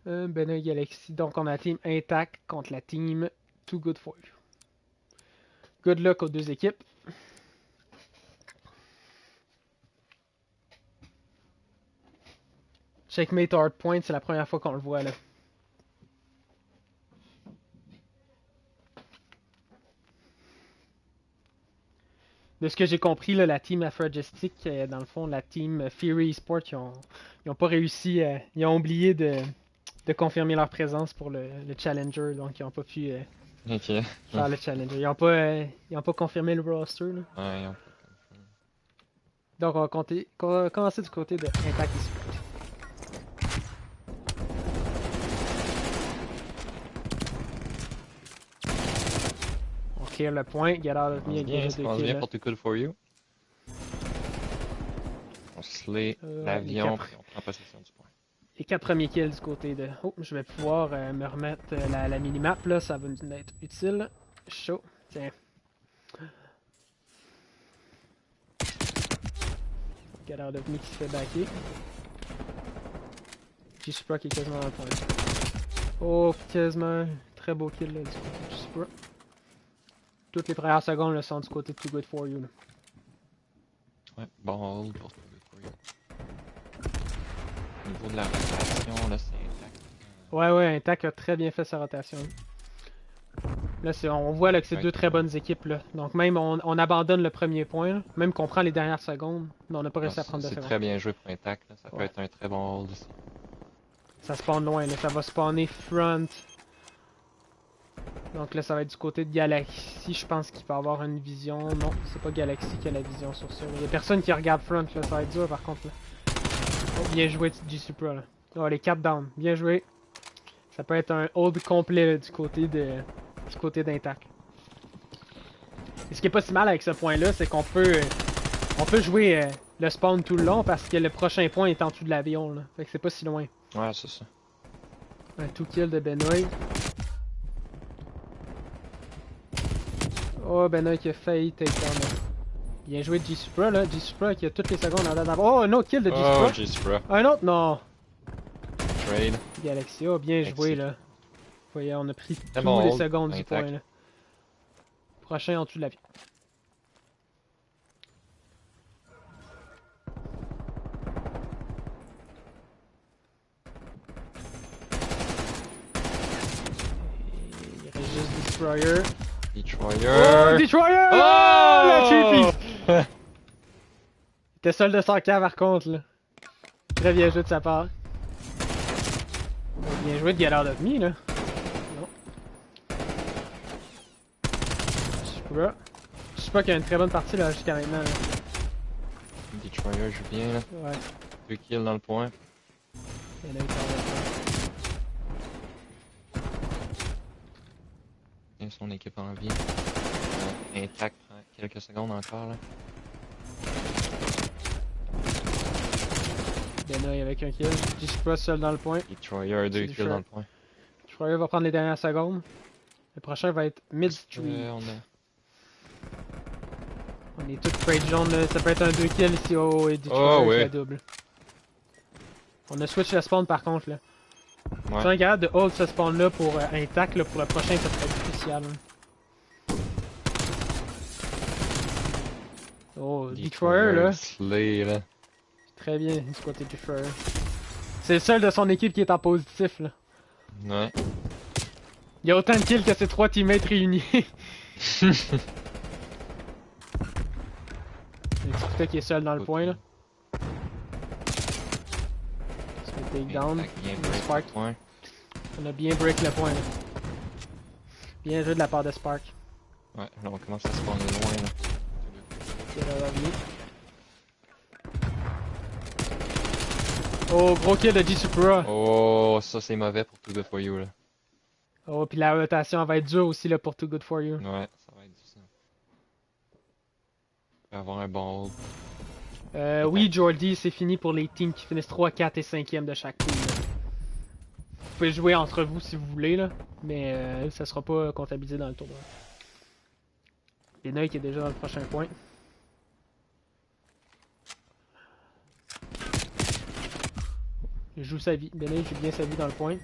Benoît Galaxy. Donc on a la team Intact contre la team Too Good For You. Good luck aux deux équipes. Checkmate Hardpoint, c'est la première fois qu'on le voit là. De ce que j'ai compris, là, la team Aphrogistic, dans le fond, la team Fury Esports, ils ont pas réussi, ils ont oublié de confirmer leur présence pour le Challenger, donc ils ont pas pu Ok. faire le Challenger. Ils ont pas confirmé le roster. Là. Ouais, ils ont pas comme Donc on va commencer du côté de Impact Esports. On clear le point, get out of me avec déjà ça deux commence kills. bien Là. pour Too Good For You. On slay l'avion, puis on prend possession du point. Les 4 premiers kills du côté de... Oh, je vais pouvoir me remettre la minimap, là, ça va nous être utile. Chaud, tiens. Get out of me qui se fait backer. G-Supra qui est quasiment dans le point. Oh, quasiment. Très beau kill là, du côté de G-Supra. Toutes les premières secondes là, sont du côté de Too Good For You. Là. Ouais, bon hold pour Too Good For You. Au niveau de la rotation, là, c'est intact. Ouais, Intact a très bien fait sa rotation. Là, on voit là, que c'est deux très bonnes équipes. Là. Donc même, on abandonne le premier point, là. Même qu'on prend les dernières secondes, mais on n'a pas réussi à prendre de C'est secondes. très bien joué pour intact, là. Ça peut Ouais. être un très bon hold aussi. Ça spawn loin, là. Ça va spawner front. Donc là, ça va être du côté de Galaxy. Je pense qu'il peut avoir une vision. Non, c'est pas Galaxy qui a la vision sur ça. Il y a personne qui regarde front, là. Ça va être dur par contre. Là. Oh, bien joué du Supra, là. Oh, les 4 down. Bien joué. Ça peut être un hold complet là, du côté d'Intact. Et ce qui est pas si mal avec ce point-là, c'est qu'on peut jouer le spawn tout le long parce que le prochain point est en dessous de l'avion. Là. Fait que c'est pas si loin. Ouais, c'est ça. Un 2 kill de Benoît. Oh, Benoît qui a failli take down. Là. Bien joué de G-Supra là. G-Supra qui a toutes les secondes en d'avoir. Oh, un autre kill de G-Supra. Oh, G-Supra. Un autre, non. Trade. Galaxy, oh, bien joué là. Vous voyez, on a pris tous les secondes du point là. Prochain en dessous de l'avion. Il reste juste Destroyer. Destroyer! Oh, Destroyer! Oh! La cheapie! Il était seul de 100k par contre là. Très bien joué de sa part. Bien joué de Get Out of Me là. Non. Je sais pas qu'il y a une très bonne partie là jusqu'à maintenant. Là. Destroyer joue bien là. Ouais. 2 kills dans le point. Il y en a eu quand Et son équipe en vie. Intact prend quelques secondes encore là. Benoît avec un kill. Je suis pas seul dans le point. Destroyer 2 kills dans le point. Destroyer va prendre les dernières secondes. Le prochain va être Midstream. On est tous trade jaune là. Ça peut être un 2 kills ici. Oh, et Destroyer avec la double. On a switch le spawn par contre là. Ouais. Si on est capable de hold ce spawn là pour Intact là, pour le prochain, ça serait spécial. Hein. Oh, Destroyer là. Slay, là. Très bien du côté de Destroyer. C'est le seul de son équipe qui est en positif là. Ouais. Il y a autant de kills que ses 3 teammates réunis. C'est Tsukita qui est seul dans le point là. Takedown, Spark. On a bien break le point là. Bien joué de la part de Spark. Ouais, là on commence à spawner loin là. Oh, gros kill de G-Supra. Oh, ça c'est mauvais pour Too Good For You là. Oh, puis la rotation va être dure aussi là pour Too Good For You. Ouais, ça va être difficile. Il va avoir un bon hold. Oui, Jordy, c'est fini pour les teams qui finissent 3, 4 et 5e de chaque team. Là. Vous pouvez jouer entre vous si vous voulez, là, mais ça sera pas comptabilisé dans le tournoi. Benoît qui est déjà dans le prochain point. Il joue sa vie. Benoît joue bien sa vie dans le point.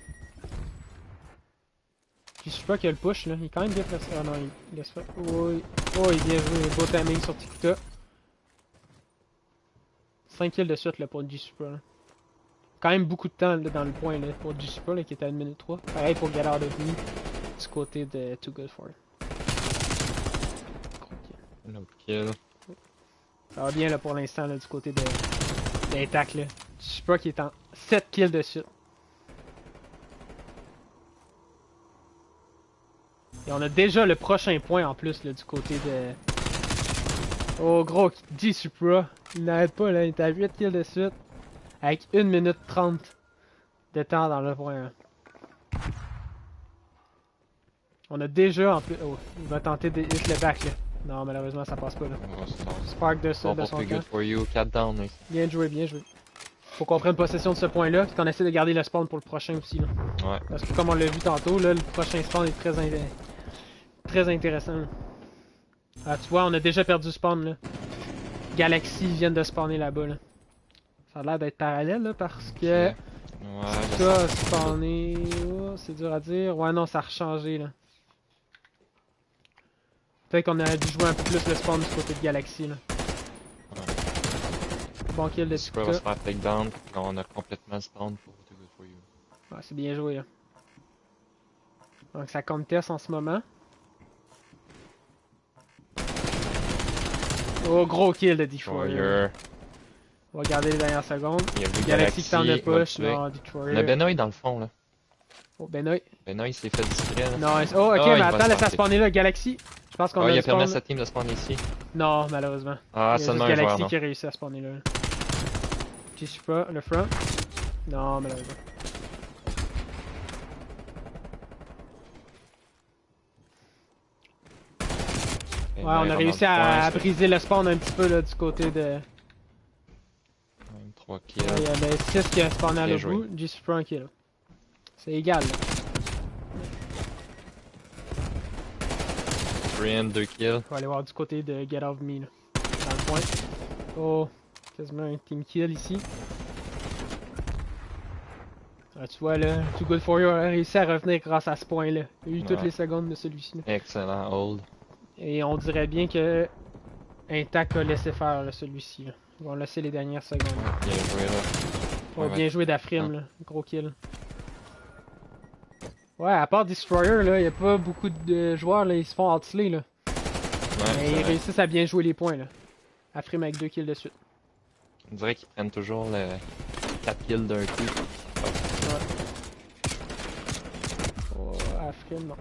Puis je sais pas qu'il a le push là. Il est quand même bien placé. Ah non, il laisse faire. Oh, oh, il vient jouer. Beau timing sur Tikuta. 5 kills de suite là pour G-Super. Là. Quand même beaucoup de temps là, dans le point là, pour G-Super là, qui était à 1 minute 3. Pareil pour Get Out of Me du côté de Too Good For It. Un autre kill. Ça va bien là pour l'instant là du côté de l'Intact là. G-Super qui est en 7 kills de suite. Et on a déjà le prochain point en plus là, du côté de... Oh gros, G-Supra. Il n'arrête pas là, il est à 8 kills de suite. Avec 1 minute 30 de temps dans le point. Hein. On a déjà en plus... Oh, il va tenter de hit le back là. Non, malheureusement ça passe pas là. Spark de ça, de son camp. Good for you, 4 down. Oui. Bien joué, bien joué. Faut qu'on prenne possession de ce point là, puis qu'on essaie de garder le spawn pour le prochain aussi là. Ouais. Parce que comme on l'a vu tantôt, là, le prochain spawn est très intéressant. Là. Ah, tu vois, on a déjà perdu spawn là. Galaxy viennent de spawner là-bas là. Ça a l'air d'être parallèle là parce que Ouais, ça a spawné. Oh, c'est dur à dire. Ouais, non, ça a rechangé là. Peut-être qu'on aurait dû jouer un peu plus le spawn du côté de Galaxy là. Ouais. Bon kill de Super va se faire takedown, là on a complètement spawn pour Too Good For You. Ouais, c'est bien joué là. Donc ça conteste en ce moment. Oh, gros kill de Destroyer. On va garder les dernières secondes. Il y a Galaxy qui tente de push. ouais. Non, Destroyer. On a Benoît dans le fond là. Oh, Benoît. Benoît il s'est fait discret là. Non, oh, ok, mais attends, laisse ça spawner là, Galaxy. Je pense qu'on a il a spawn... permis à sa team de spawner ici. Non, malheureusement. Ah, il y a seulement juste un joueur, Galaxy non. qui a réussi à spawner là. Je suis pas, le front. Non, malheureusement. Ouais, on a réussi à briser le spawn un petit peu là du côté de... 3 kills. Il y avait 6 qui a spawné à Bien l'autre joué. bout, G-Super un kill. C'est égal là. Brian 2 kills. On va aller voir du côté de Get Off Me là. Dans le point. Oh, quasiment un team kill ici. Ah, tu vois là, Too Good For You a réussi à revenir grâce à ce point là. Il a eu toutes les secondes de celui-ci là. Excellent hold. Et on dirait bien que Intact a laissé faire là, celui-ci là. Ils vont laisser les dernières secondes. Bien joué là. Ouais, Ouais, bien joué d'Afrim là, gros kill. Ouais, à part Destroyer là, y a pas beaucoup de joueurs là, ils se font outslay là. Mais ils réussissent à bien jouer les points là. Afrim avec 2 kills de suite. On dirait qu'ils prennent toujours le 4 kills d'un coup. Ouais. Oh, Afrim non.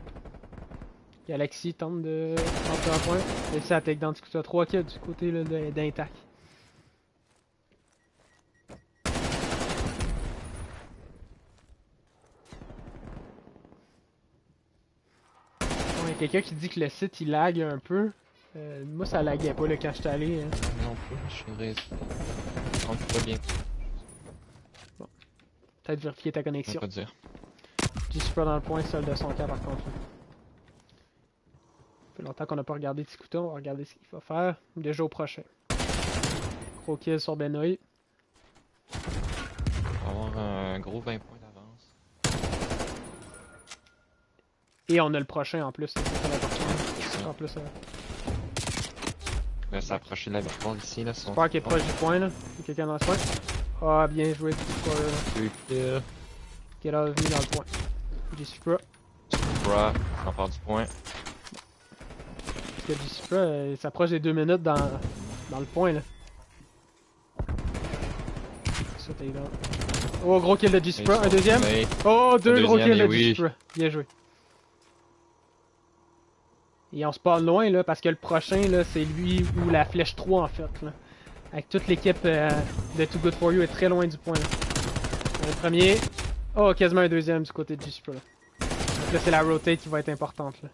Galaxy tente de rentrer un point. Et ça attaque dans du coup, 3 kills du côté d'Intact. Quelqu'un qui dit que le site il lag un peu. Moi ça laguait pas là, quand j'étais allé. Hein. Non plus, je suis resté. On peut pas bien. Bon. Peut-être vérifier ta On connexion. peut pas dire. Je suis pas dans le point seul de son cas par contre. Ça fait longtemps qu'on n'a pas regardé Tikuta, on va regarder ce qu'il va faire. Déjà au prochain. Gros kill sur Benoît. On va avoir un gros 20 points d'avance. Et on a le prochain en plus, c'est très important. En plus, Là, c'est approché de la victoire ici là. J'espère qu'il est proche du point là. Il y a quelqu'un dans le point. Ah, bien joué, Destroyer là. 2 kills. Qui est là venu dans le point. G-Supra. Bra, on part du point. Parce que G-Supra, il s'approche des 2 minutes dans le point là. Ça, t'es là. Oh, gros kill de G-Supra, un deuxième. Oh, deux gros kills de G-Supra. Bien joué. Et on spawn loin là, parce que le prochain là, c'est lui ou la flèche 3 en fait là. Avec toute l'équipe de Too Good For You est très loin du point là. Le premier. Oh, quasiment un deuxième du côté de G-Supra là. Donc là c'est la rotate qui va être importante là.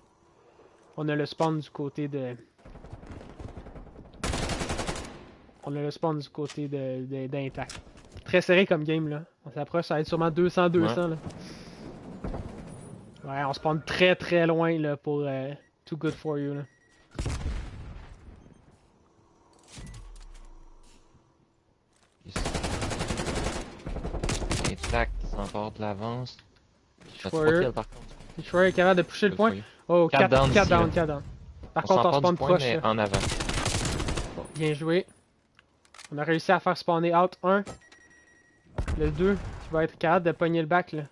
On a le spawn du côté de... On a le spawn du côté d'Intact. Très serré comme game là. On s'approche, ça va être sûrement 200-200 ouais. là. Ouais, on spawn très très loin là pour Too Good For You là. bord de l'avance. J'ai 3 Destroyer. kills par contre. Destroyer est capable de pusher le Good point. for you. Oh, 4 down 4 ici, down, là. 4 down. Par On contre, on s'empare spawn du point, proche. mais Là. en avant. Bon, bien joué. On a réussi à faire spawner out 1. Le 2 qui va être capable de pogner le back là.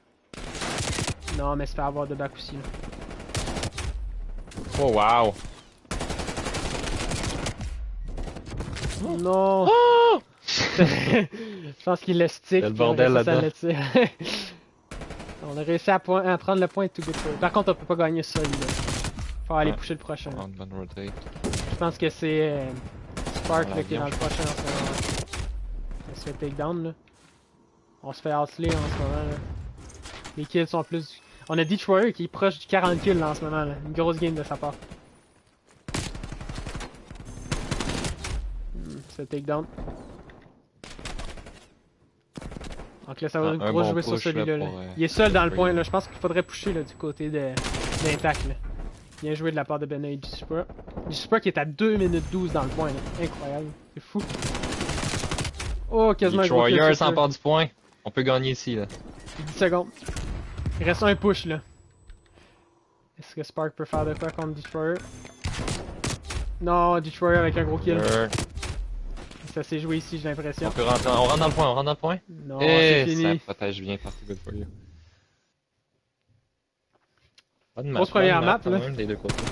Non, mais c'est pas avoir de back aussi. Là. Oh wow! Non! Oh! Je pense qu'il le stick. C'est le puis après bordel ça, ça là-dedans. le tire. On a réussi à prendre le point tout good for. Par contre, on peut pas gagner ça, lui. Là. Faut aller Ouais. pusher le prochain. On bonne rotate. Je pense que c'est Spark Dans là, qui est dans l'avion, le prochain en ce moment. On se fait takedown là. On se fait outslay en ce moment là. Les kills sont plus. On a Destroyer qui est proche du 40 kills là, en ce moment là. Une grosse game de sa part. C'est takedown. Donc là, ça va Un gros bon jouer sur push, là, celui-là. Là. pour, Il est seul dans le for point you. là. Je pense qu'il faudrait pusher là, du côté d'Impact là. Bien joué de la part de Benay du Super. Du Super qui est à 2 minutes 12 dans le point là. Incroyable. C'est fou. Oh, quasiment un gros kill. Destroyer sur s'empare du point. On peut gagner ici là. 10 secondes. Il reste un push là. Est-ce que Spark peut faire de quoi contre Destroyer? Non, Destroyer avec un gros kill. Ça s'est joué ici, j'ai On l'impression. peut rentrer, on rentre dans le point, on rentre dans le point. Non, c'est Et fini. ça protège bien partout, good for you. Bonne map, Grosse première bonne map, quand là. même, des deux côtés.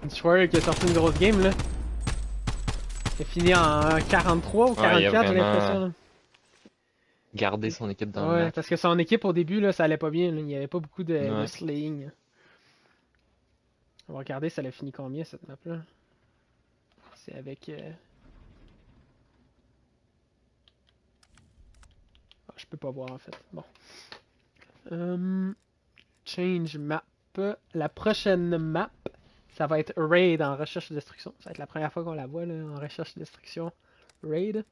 Destroyer qui a sorti une grosse game là. Il a fini en 43 ou Ouais, il a 44, j'ai vraiment l'impression. Là. Garder son équipe dans le Ouais, match. parce que son équipe au début là, ça allait pas bien. Là. Il y avait pas beaucoup de Ouais. slaying. On va regarder ça a fini combien cette map là. C'est avec. Ah, je peux pas voir en fait. Bon. Change map. La prochaine map, ça va être Raid en recherche et destruction. Ça va être la première fois qu'on la voit là, en recherche et destruction. Raid.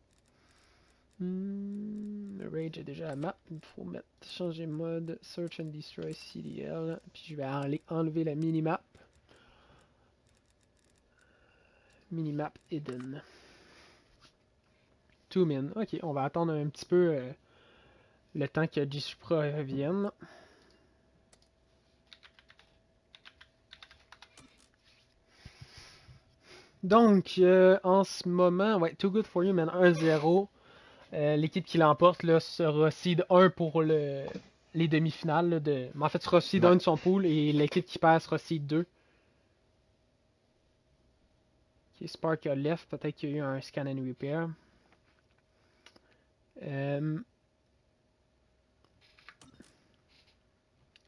Raid, j'ai déjà la map. Il faut mettre changer mode Search and Destroy CDL. Puis je vais aller enlever la minimap. Minimap hidden. 2 min. Ok, on va attendre un petit peu le temps que G-Supra revienne. Donc, en ce moment, ouais, Too Good For You mène 1-0. L'équipe qui l'emporte là, sera seed 1 pour les demi-finales. Là, mais en fait, sera seed 1 de son pool et l'équipe qui perd sera seed 2. Ok, Spark a left, peut-être qu'il y a eu un scan and repair.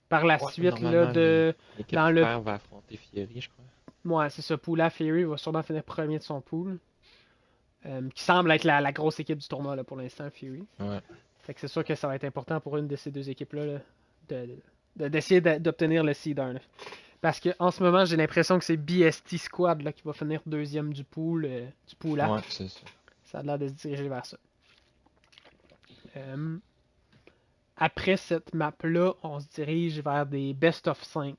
Par la suite, là, Normalement, l'équipe dans qui le. perd va affronter Fieri, je crois. Ouais, c'est ça. Pool A, Fury va sûrement finir premier de son pool. Qui semble être la grosse équipe du tournoi là, pour l'instant, Fury. Ouais. Fait que c'est sûr que ça va être important pour une de ces deux équipes-là d'essayer d'obtenir le seed 1. Là. Parce que en ce moment, j'ai l'impression que c'est BST Squad là, qui va finir deuxième du pool A. Ouais, c'est ça. Ça a l'air de se diriger vers ça. Après cette map-là, on se dirige vers des best of 5.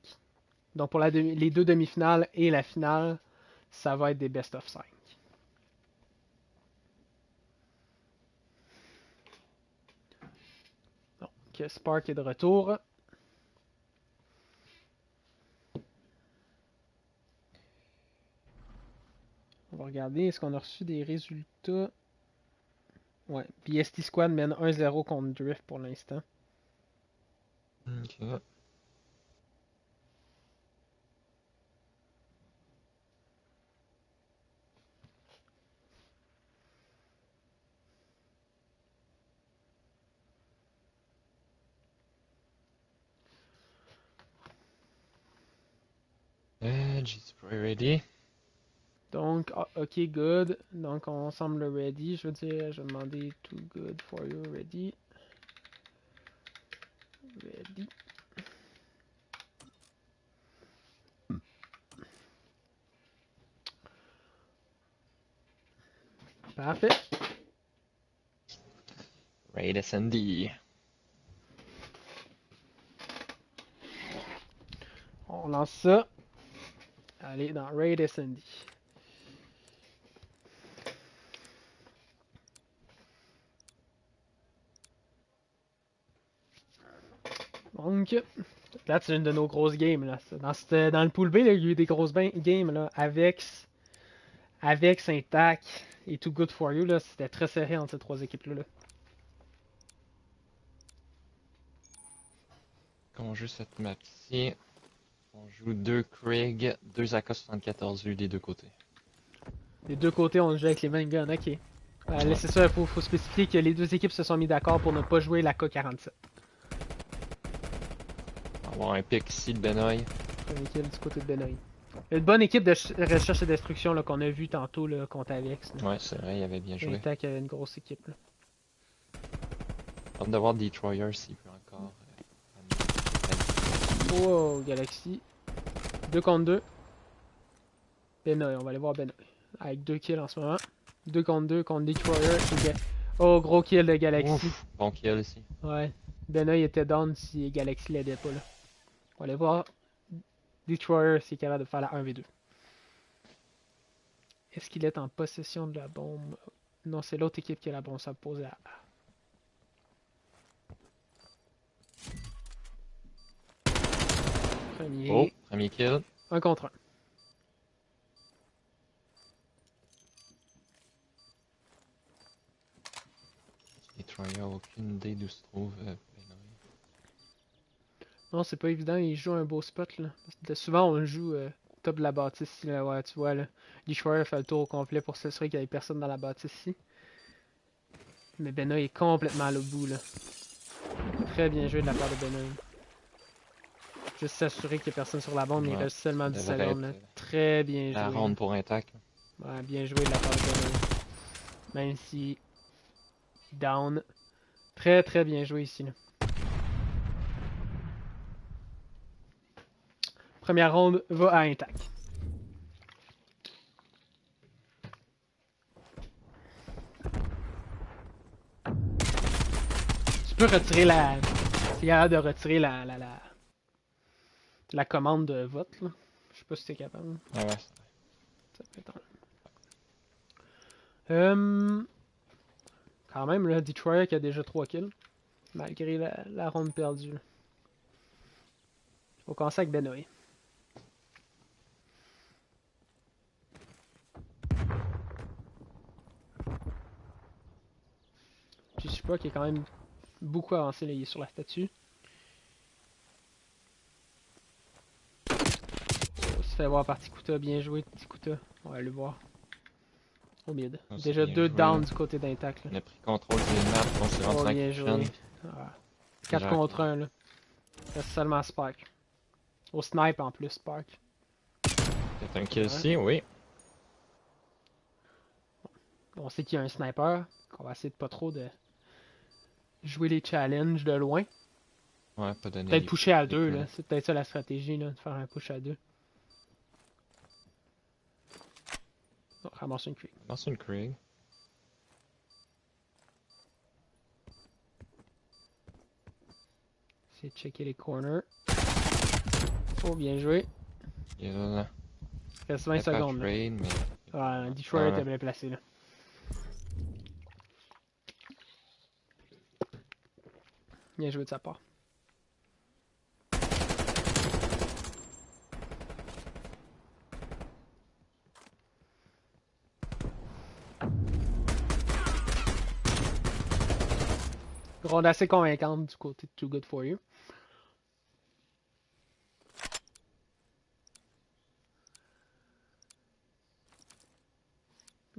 Donc pour les deux demi-finales et la finale, ça va être des best of 5. Donc Spark est de retour. On va regarder, est-ce qu'on a reçu des résultats? Ouais, BST Squad mène 1-0 contre Drift pour l'instant. Ok. G-Spray ready. Donc, ok, good. Donc, on semble ready. Je veux dire, je vais demander too good for you, ready. Ready. Parfait. Raid SND. lance ça. Allez, dans Raid SND. Donc, là, c'est une de nos grosses games. Là. Dans le pool B, là, il y a eu des grosses games là, avec Intac et Too Good For You. C'était très serré entre ces trois équipes-là. Là. Quand on joue cette map-ci, on joue 2 Krieg, 2 AK-74U des deux côtés. Des deux côtés, on joue avec les mêmes guns. Ok. Là, c'est ça, il faut spécifier que les deux équipes se sont mis d'accord pour ne pas jouer la K-47. On va avoir un pic ici de Benoît. Premier kill du côté de Benoît. Une bonne équipe de recherche et destruction qu'on a vu tantôt là, contre Avex. Ouais, c'est vrai, il avait bien joué. Intac avait une grosse équipe. Là. Hâte de voir Destroyer s'il peut encore. Oh, Galaxy. 2 contre 2. Benoît, on va aller voir Benoît. Avec 2 kills en ce moment. 2 contre Destroyer. Oh, gros kill de Galaxy. Ouf, bon kill ici. Ouais. Benoît était down si Galaxy l'aidait pas là. On va aller voir Destroyer s'il est capable de faire la 1v2. Est-ce qu'il est en possession de la bombe? Non, c'est l'autre équipe qui a la bombe. Ça va poser à... Oh, premier kill. 1 contre 1. Destroyer a aucune idée d'où se trouve Benoît. Non, c'est pas évident, il joue un beau spot là. Souvent on joue top de la bâtisse ici, là, ouais, tu vois là. Destroyer fait le tour au complet pour s'assurer qu'il n'y ait personne dans la bâtisse ici. Mais Benoît est complètement à l'autre bout là. Très bien joué de la part de Benoît. Juste s'assurer qu'il n'y a personne sur la bombe, il reste seulement 10 secondes là. Très bien joué. La ronde pour Intac. Ouais, bien joué de la part de Benoît. Même si down. Très très bien joué ici là. Première ronde va à Intac. Tu peux retirer la... C'est capable de retirer la commande de vote, là. Je sais pas si t'es capable. Ah ouais. Ça peut être... Quand même, là, Detroit qui a déjà 3 kills. Malgré la ronde perdue. Faut commencer avec Benoît. Je sais pas qu'il est quand même beaucoup avancé, là, il est sur la statue. On se fait voir par Tikuta, bien joué Tikuta. On va aller voir. Au mid. Oh, Déjà 2 down du côté d'Intac. On a pris contrôle des maps, on s'est rendu Oh, dans bien joué. la 4 contre 1 là. Il reste seulement Spark. Au snipe en plus, Spark. Peut-être un kill ici, oui. On sait qu'il y a un sniper. On va essayer de pas trop de jouer les challenges de loin. Ouais, pas donner. Peut-être pusher à 2 là. C'est peut-être ça la stratégie là, de faire un push à 2. Oh, ramasse une Krieg. Lance une Krieg. Essayer de checker les corners. Oh, bien joué. Il est là. Il reste 20 secondes. Là. Trade, mais... Ouais, Detroit était bien placé là. Bien joué de sa part. Ronde assez convaincante du côté de Too Good For You.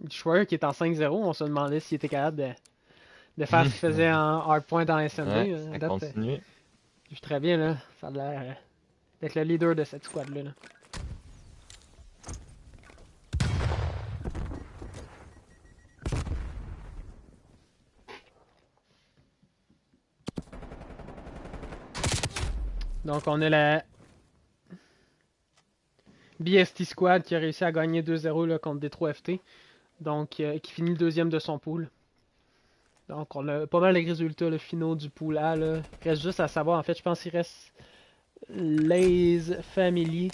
Schwer qui est en 5-0, on se demandait s'il était capable de faire ce qu'il faisait en hardpoint dans SMB. Ouais, ça continue. Je très bien là, ça a l'air d'être le leader de cette squad là. Donc on a la BST Squad qui a réussi à gagner 2-0 là, contre D3FT. Donc qui finit le deuxième de son pool. Donc on a pas mal les résultats le finaux du pool A. Là. Il reste juste à savoir, en fait je pense qu'il reste Lays Family.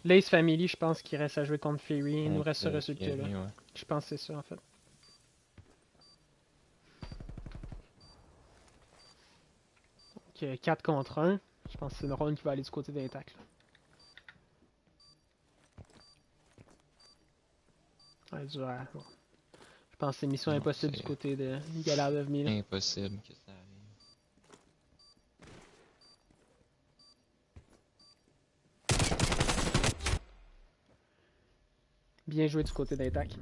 Lays Family, je pense qu'il reste à jouer contre Fury. Il nous reste ce résultat-là. Ouais. Je pense que c'est ça en fait. Donc 4 contre 1. Je pense que c'est une ronde qui va aller du côté des tacles. Ouais, bon. Je pense que c'est mission impossible du côté de Galadovmi. Impossible que ça arrive. Bien joué du côté d'attaque.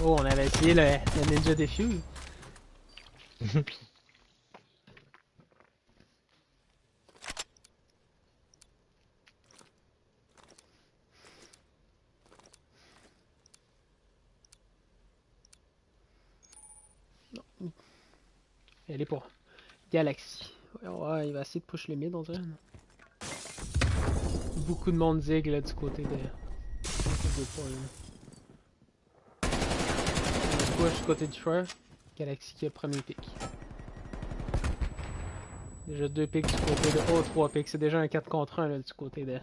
Oh, on avait essayé le Ninja Defuse. Elle est pour Galaxy. Ouais, il va essayer de push le mid, on dirait. Beaucoup de monde zig là, du côté de push du côté du joueur. Galaxy qui a le premier pick. Déjà 2 picks du côté de... Oh, 3 picks. C'est déjà un 4 contre 1 là, du côté de...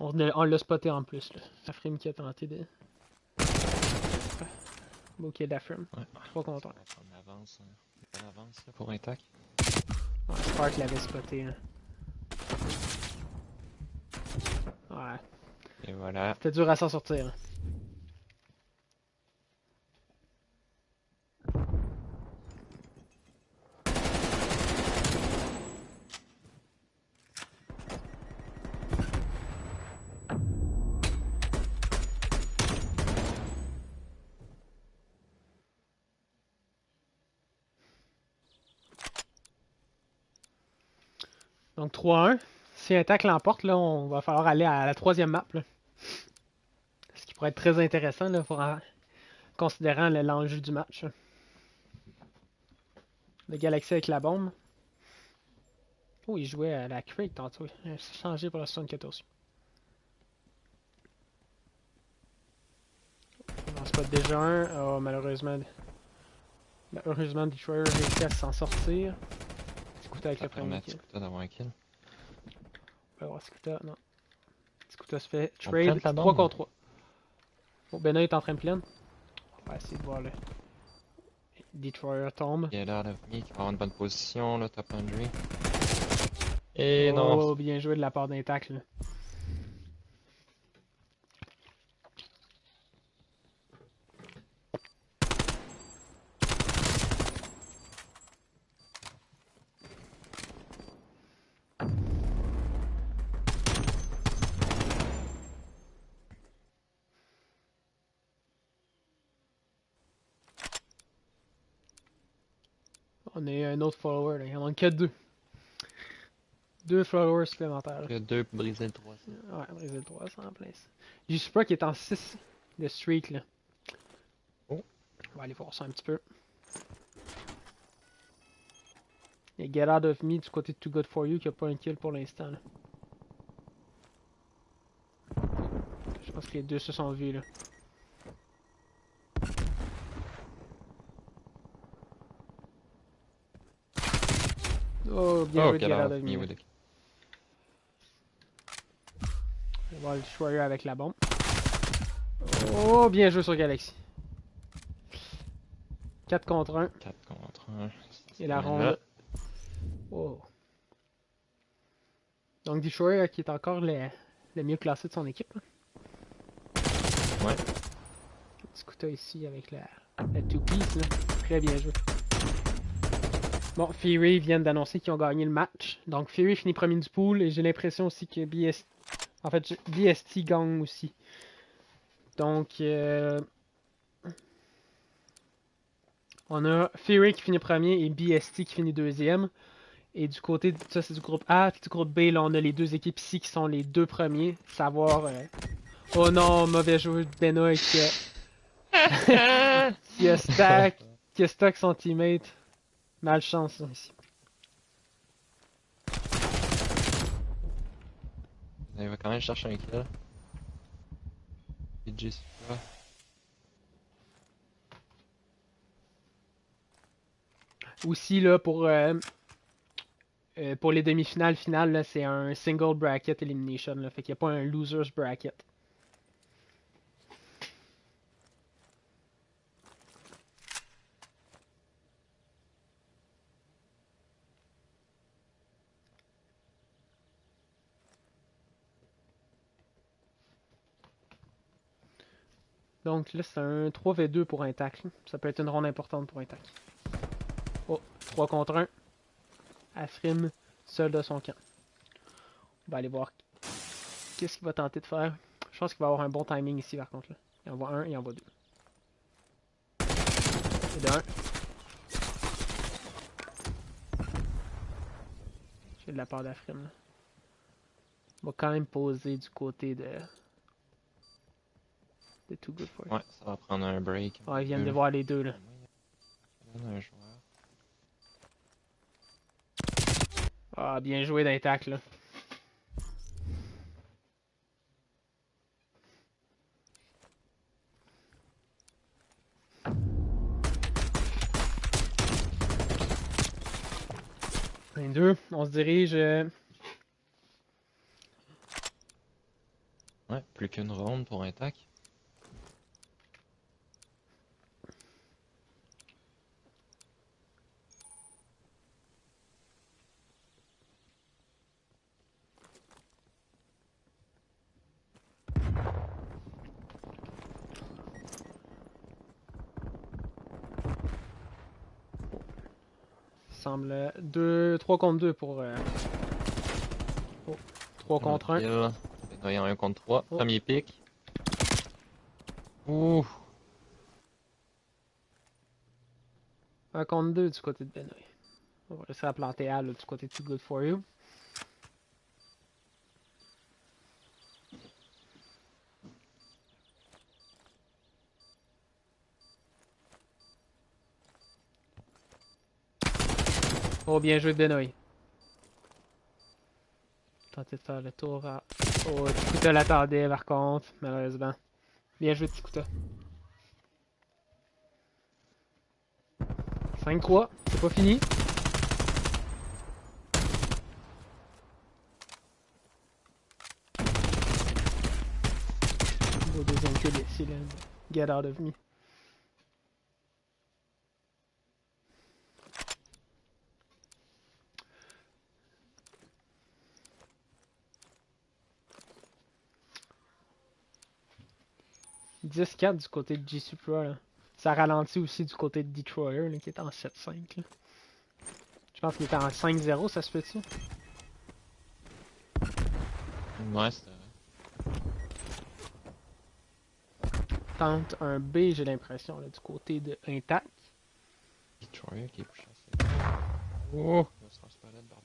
On l'a spoté en plus. Là. Afrim qui a tenté de... Bouquet d'Afrim. Ouais. 3 contre 1. On avance, on avance là, pour un tac. Ouais, Spark l'avait spoté. Là. Ouais. Et voilà. C'était dur à s'en sortir. Hein. Donc 3-1. Si un tac l'emporte, là, on va falloir aller à la 3e map. Là. Ce qui pourrait être très intéressant là, considérant l'enjeu du match. Là. Le Galaxy avec la bombe. Oh, il jouait à la Crate tantôt. Il a changé pour la 74. On en spot déjà un. Oh, malheureusement. Heureusement, Destroyer a réussi à s'en sortir. Scooter avec le premier kill. Scooter d'avoir un kill. On va voir Scooter, non. Scooter se fait trade 3 contre 3. Bon, Bena est en train de plein. On va essayer de voir le... Destroyer tombe. Get out of me, qui va avoir une bonne position, là, top 100. Et non. Oh, bien joué de la part d'Intact, là. On a un autre follower, là. Il en manque que 2. 2 followers supplémentaires. Il y a 2 pour briser le 300. Ouais, briser le 300 en place. Je sais pas qu'il est en 6 de streak, là. Oh. On va aller voir ça un petit peu. Il y a Get Out of Me du côté de Too Good For You qui a pas un kill pour l'instant, là. Je pense que les deux se sont vus, là. Oh, bien joué de Get Out of Me. On va voir le Destroyer avec la bombe. Oh, bien joué sur Galaxy. 4 contre 1. 4 contre 1. Et la ronde. Oh. Donc Destroyer qui est encore le mieux classé de son équipe. Là. Ouais. Petit couteau ici avec la 2-piece. Très bien joué. Bon, Fury viennent d'annoncer qu'ils ont gagné le match. Donc Fury finit premier du pool et j'ai l'impression aussi que BST gagne aussi. Donc on a Fury qui finit premier et BST qui finit deuxième. Et du côté, ça c'est du groupe A, puis du groupe B, là on a les deux équipes ici qui sont les deux premiers. Savoir... Oh non, mauvais joueur de Bena qui a stack son teammate. Malchance ici. Il va quand même chercher un kill. PJ Supra. Aussi, là, pour les demi-finales, finales, là, c'est un single bracket elimination. Là, fait qu'il n'y a pas un losers bracket. Donc là, c'est un 3v2 pour un tacle. Ça peut être une ronde importante pour un tacle. Oh, 3 contre 1. Afrim, seul de son camp. On va aller voir qu'est-ce qu'il va tenter de faire. Je pense qu'il va avoir un bon timing ici, par contre. Là. Il envoie un, il envoie deux. Et de un. J'ai de la part d'Afrim. Là. On va quand même poser du côté de Too Good For You. Ouais, ça va prendre un break. Ah, ils viennent de voir les deux, là. Un joueur. Ah, bien joué d'un tacle, là. Un deux, on se dirige. Ouais, plus qu'une ronde pour un tac. Semble 3 contre 2 pour. Oh, 3 contre 1. Il y a 1 contre 3. Oh. Premier pick. Ouh. 1 contre 2 du côté de Benoît. On va réussir à planter Al là, du côté de Too Good For You. Oh, bien joué Benoît. Tenter de faire le tour à... Oh, Tikuta l'attendait par contre, malheureusement. Bien joué Tikuta. 5-3, c'est pas fini. Au deuxième kill ici, là. Get out of me. « 10-4 du côté de G-Supra, là. Ça ralentit aussi du côté de Detroyer, là, qui est en 7-5, là. Je pense qu'il était en 5-0, ça se fait-tu? Ouais, c'était Tente un B, j'ai l'impression, là, du côté de Intact. Detroit qui est plus chanceux. Oh! Il va se faire palette, bordel.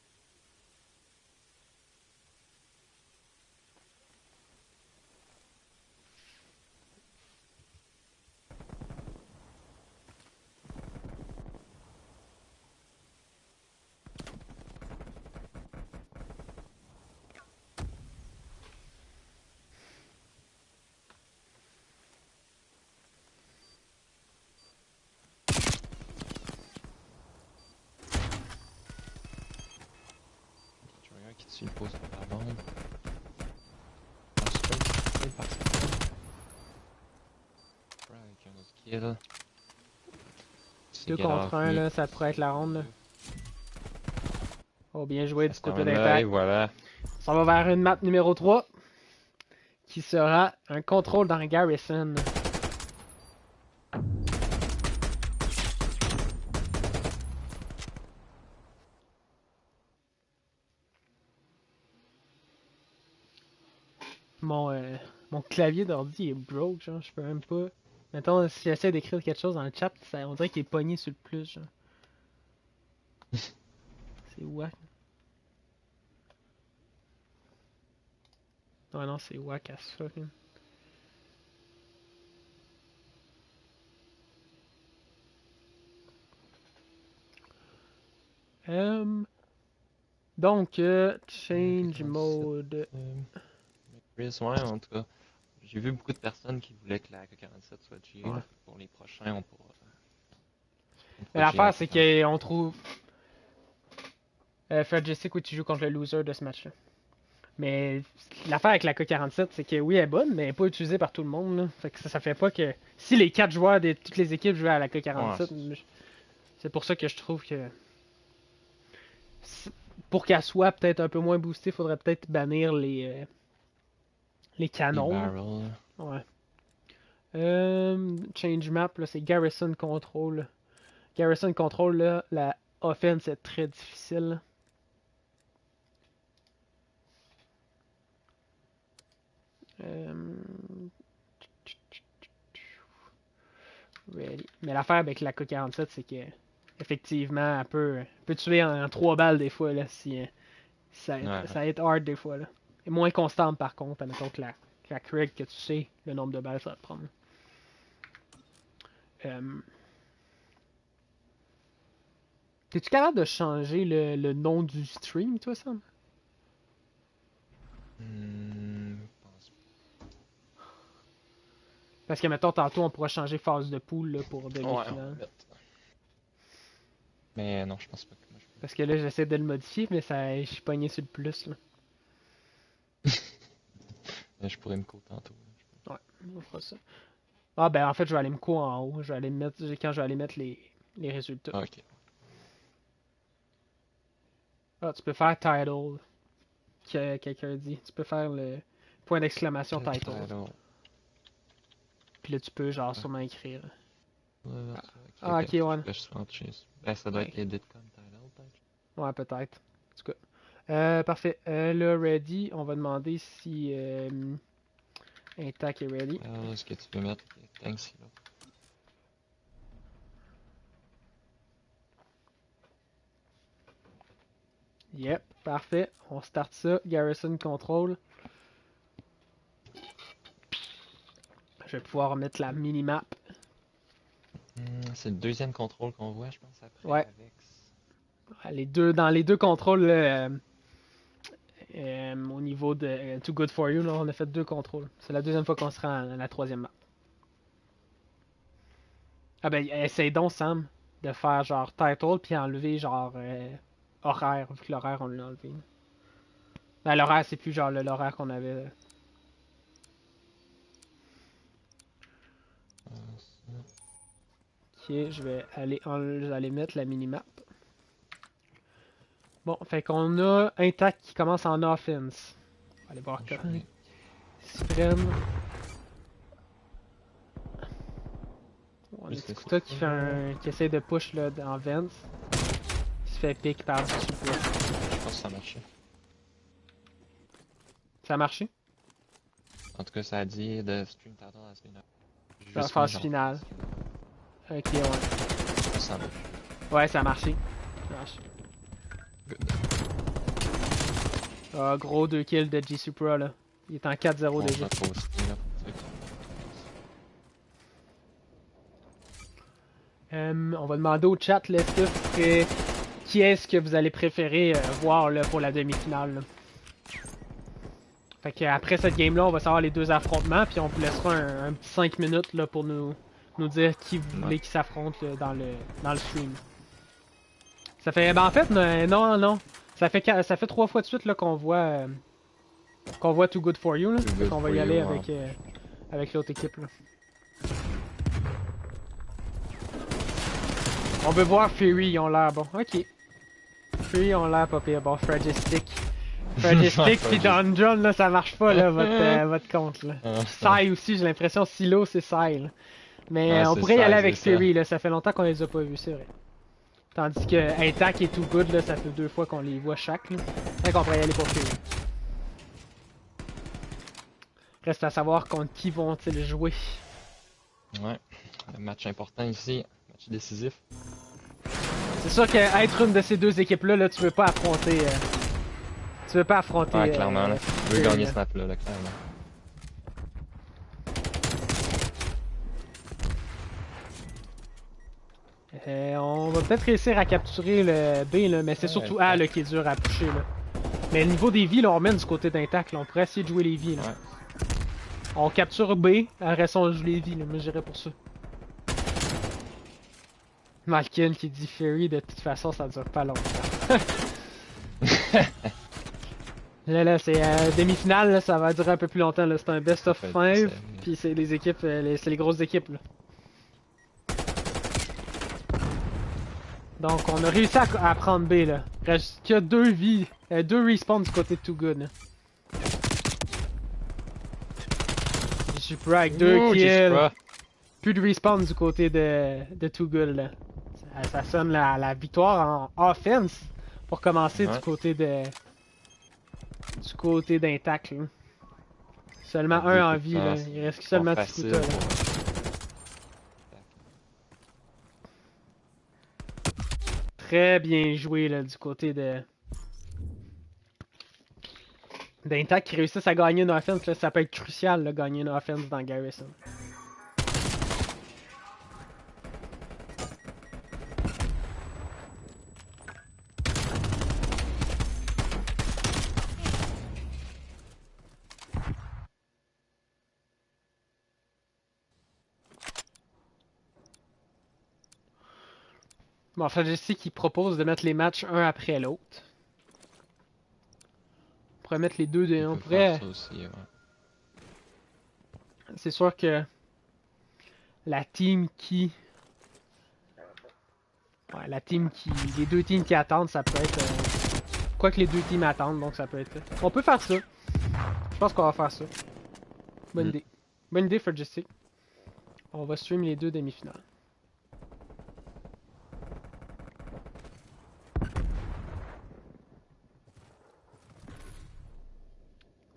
Detroit qui tue le poste de la bombe. Super difficile par sa bombe. Avec un autre kill. 2 contre 1, là, ça pourrait être la ronde, là. Oh, bien joué du côté Et d'Impact. voilà. Ça va vers une map numéro 3, qui sera un contrôle dans Garrison. Mon clavier d'ordi est broke, genre, je peux même pas... Mettons, si j'essaie d'écrire quelque chose dans le chat, on dirait qu'il est pogné sur le plus, genre. C'est wack. Ouais, non, c'est wack as fuck, hein. Donc, change 47, mode. Chris, ouais, en tout cas. J'ai vu beaucoup de personnes qui voulaient que la AK-47 soit GA. Ouais. Pour les prochains, on pourra Mais GA la l'affaire, c'est AK-47. qu'on trouve. Fred Jessic, oui, tu joues contre le loser de ce match-là. Mais l'affaire avec la K47, c'est que oui, elle est bonne, mais elle n'est pas utilisée par tout le monde. Là. Fait que ça fait pas que. Si les 4 joueurs de toutes les équipes jouaient à la Ouais, K47, c'est pour ça que je trouve que. Pour qu'elle soit peut-être un peu moins boostée, il faudrait peut-être bannir les les canons. barrels. Ouais. Change map, là, c'est Garrison Control. Garrison Control, là, la offense est très difficile. Ready. Mais l'affaire avec la K47, c'est que effectivement, elle peut tuer en 3 balles des fois, là, si ça va être hard des fois. Là. Et moins constante par contre, admettons que la Craig, que tu sais le nombre de balles que ça va te prendre. T'es-tu capable de changer le nom du stream, toi, Sam? Pense Parce que, mettons, tantôt, on pourra changer phase de poule là, pour pas. Ouais, on va demi-finale. mettre. Mais non, je pense pas que moi je peux. Parce que là, j'essaie de le modifier, mais ça, je suis pogné sur le plus. Là. Je pourrais me coder tantôt. Ouais, on fera ça. Ah, ben, en fait, je vais aller me co en haut. Je vais aller mettre, quand je vais aller mettre les résultats. Ah, ok. Ah, tu peux faire title, que quelqu'un dit. Tu peux faire le point d'exclamation title. Puis là, tu peux, genre, sûrement écrire. Ah, ok, ouais. Ben, ça doit être les Ditcom title, peut-être. Ouais, peut-être. En tout cas. Parfait. Là, ready, on va demander si Intac est ready. Est-ce que tu peux mettre thanks là? Yep, parfait. On start ça. Garrison Control. Je vais pouvoir mettre la minimap. C'est le deuxième contrôle qu'on voit, je pense, après. Ouais. Avec... Dans les deux contrôles, là, au niveau de Too Good For You, là, on a fait 2 contrôles. C'est la deuxième fois qu'on se rend à la troisième map. Ah ben, essaye donc, Sam, de faire genre title puis enlever genre horaire, vu que l'horaire on l'a enlevé. Ben, l'horaire, c'est plus genre l'horaire qu'on avait. Ok, je vais aller mettre la minimap. Bon, fait qu'on a Intact qui commence en offense. On va aller voir quand. Cyprenne. On a Skuta qui essaie de push là, en Vents. Il se fait pick par du support. Je pense que ça a marché. Ça a marché? En tout cas, ça a dit de stream title as been up. La phase finale. Ok, ouais. Ça marche. Ouais, ça a marché. Ça a marché. Good. Ah, gros 2 kills de G Supra là. Il est en 4-0 déjà. On va demander au chat là, qui est-ce que vous allez préférer voir là, pour la demi-finale. Là. Fait que après cette game là, on va savoir les 2 affrontements, puis on vous laissera un petit 5 minutes là, pour nous dire qui vous voulez qui s'affronte dans le stream. Ça fait. Ben en fait, non. Ça fait 3 fois de suite là qu'on voit Too Good For You là. Fait qu'on va y aller avec l'autre équipe là. On veut voir Fury, ils ont l'air bon. Ok. Fury, ont l'air pas pire. Bon, Fragistic pis Dungeon, là, ça marche pas, là, votre compte, là. Sai aussi, j'ai l'impression, Silo, c'est Sai, là. Mais on pourrait y aller avec Fury, là. Ça fait longtemps qu'on les a pas vus, c'est vrai. Tandis que Intact et Too Good, là, ça fait 2 fois qu'on les voit chaque, là. Fait qu'on pourrait y aller pour Fury. Reste à savoir contre qui vont-ils jouer. Ouais. Un match important ici. Décisif. C'est sûr qu'être une de ces 2 équipes-là, là, tu veux pas affronter. Ouais, clairement, là. Tu veux gagner ce map-là, là, clairement. On va peut-être réussir à capturer le B, là, mais c'est surtout A là, qui est dur à pusher. Là. Mais au niveau des vies, là, on remène du côté d'intact. On pourrait essayer de jouer les vies. Là. Ouais. On capture B, le reste on joue les vies. Là. Moi j'irais pour ça. Malkin qui dit Fury, de toute façon ça dure pas longtemps. Là c'est demi-finale, là, ça va durer un peu plus longtemps. C'est un best of 5, puis c'est les équipes, c'est les grosses équipes. Là. Donc on a réussi à prendre B là. Reste que 2 vies, 2 respawns du côté de Too Good. Jupra avec 2 kills. Plus de respawn du côté de Too Good là. Ça sonne la victoire en offense pour commencer du côté d'Intact. Seulement un en vie là. Il reste seulement Tikuta là. Très bien joué là du côté d'Intact qui réussissent à gagner une offense. Là, ça peut être crucial de gagner une offense dans Garrison. Bon, enfin, je sais qu'il propose de mettre les matchs un après l'autre. On pourrait mettre les deux de... On pourrait... Ouais. C'est sûr que la team qui... Ouais, la team qui... Les deux teams qui attendent, ça peut être... Quoi que les deux teams attendent, donc ça peut être... On peut faire ça. Je pense qu'on va faire ça. Bonne idée. Bonne idée, Fergistic. On va stream les deux demi-finales.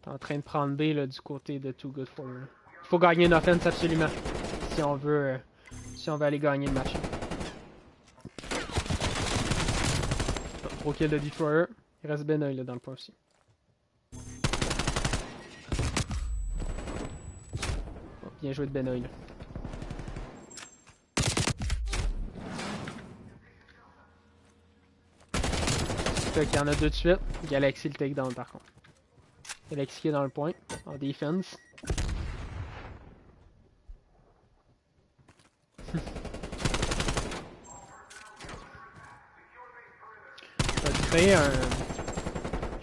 T'es en train de prendre B là, du côté de Too Good For You. Il faut gagner une offense absolument. Si on veut aller gagner le match. Gros kill de Destroyer. Il reste Benoît là dans le point aussi. Oh, bien joué de Benoît là. Fait qu'il y en a deux de suite. Galaxy le takedown par contre. Galaxy qui est dans le point, en defense. Je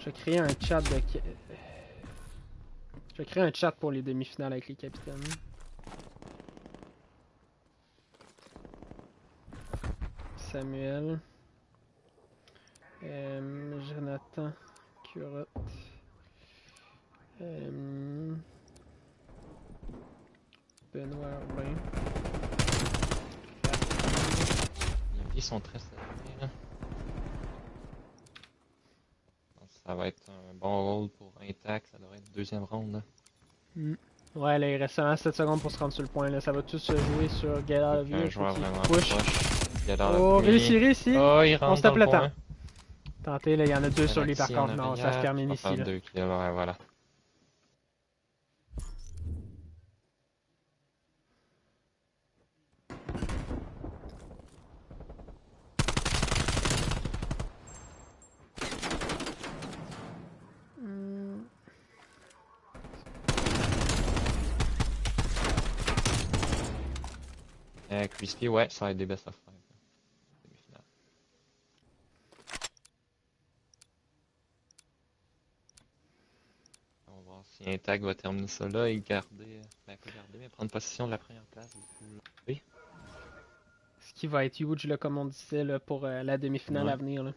vais créer un chat de... Je vais créer un chat pour les demi-finales avec les capitaines. Samuel. Jonathan. Curotte. Benoît Urbain. Les vies sont très serrées là. Ça va être un bon rôle pour Intact, ça devrait être deuxième ronde là. Ouais, là il reste seulement 7 secondes pour se rendre sur le point là. Ça va tout se jouer sur Get Out of Here. Un joueur vraiment push. proche. Oh, réussi. Oh, il rentre on se tape dans le point. temps. Tentez, là, il y en a deux sur lui par contre. Non, ça se termine ici. Là. 2 kills, ouais, voilà. Crispy, ouais, ça va être des best of 5. Demi-finale. On va voir si Intact va terminer ça là et garder, pas garder, mais prendre possession de la première place. Oui. Ce qui va être huge, là, comme on disait, là, pour la demi-finale à venir. Là.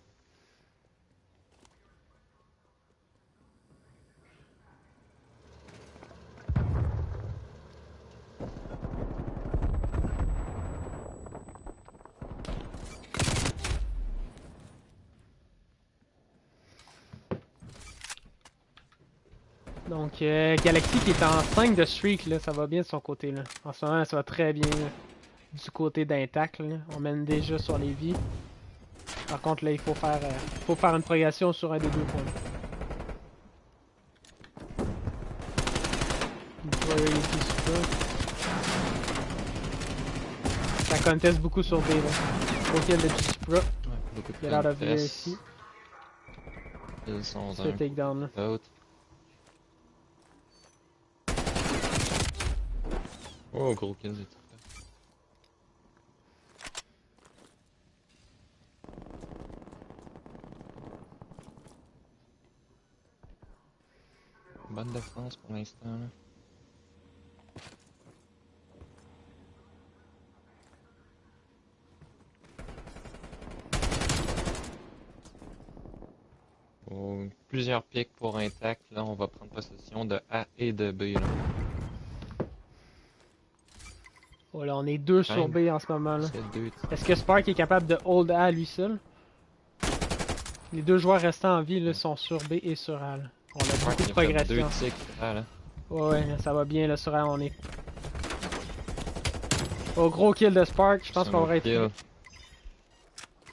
Donc, Galaxy qui est en 5 de streak, là, ça va bien de son côté. Là. En ce moment, ça va très bien là, du côté d'Intact. On mène déjà sur les vies. Par contre, là, il faut faire une progression sur un des deux points. Ça conteste beaucoup sur B. Là. Gros kill de Supra. Ouais, beaucoup de Get out of here press. ici. Ils sont C'est le un takedown là. l'autre. Oh, gros kill de tout. Bonne défense pour l'instant. Là. Oh, plusieurs pics pour intact. Là, on va prendre possession de A et de B. Là. Oh là, on est 2 sur Fine. B en ce moment là. C'est deux. Est-ce que Spark est capable de hold A lui seul? Les deux joueurs restants en vie là, sont sur B et sur A. Là. On a beaucoup de progression. Deux tics là. Ouais, ça va bien là sur A, on est. Oh, gros kill de Spark, je pense qu'on va être. Kill.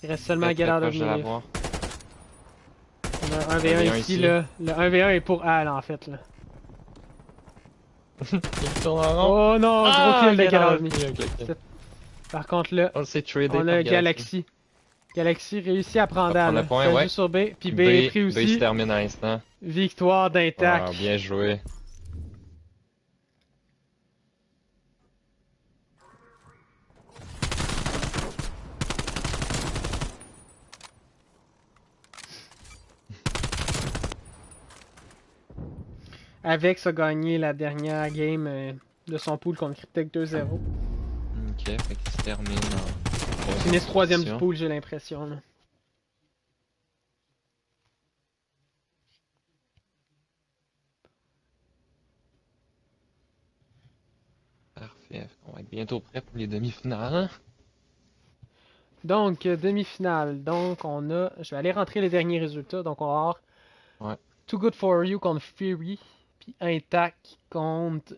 Il reste seulement Très, Get très Out of proche de Melee. l'avoir. On a un 1v1 ici là. Le 1v1 est pour A là en fait là. Il tourne en rond. Oh non, gros kill de Get Out of Melee. Okay. Par contre là, On s'est tradé on par a Galaxy. Galaxy réussit à prendre A prendre là. le point, Ça ouais. joue sur B, puis B est pris B se aussi. termine à l'instant. Victoire d'Intact. Ah, bien joué. Avex a gagné la dernière game de son pool contre Cryptech 2-0. Ok, fait qu'il se termine en... Finissent troisième du position. pool, j'ai l'impression. là. Parfait, on va être bientôt prêt pour les demi-finales. Donc, demi-finale. Donc, on a. Je vais aller rentrer les derniers résultats. Donc, on va avoir Ouais. Too Good For You contre Fury. Puis Intact contre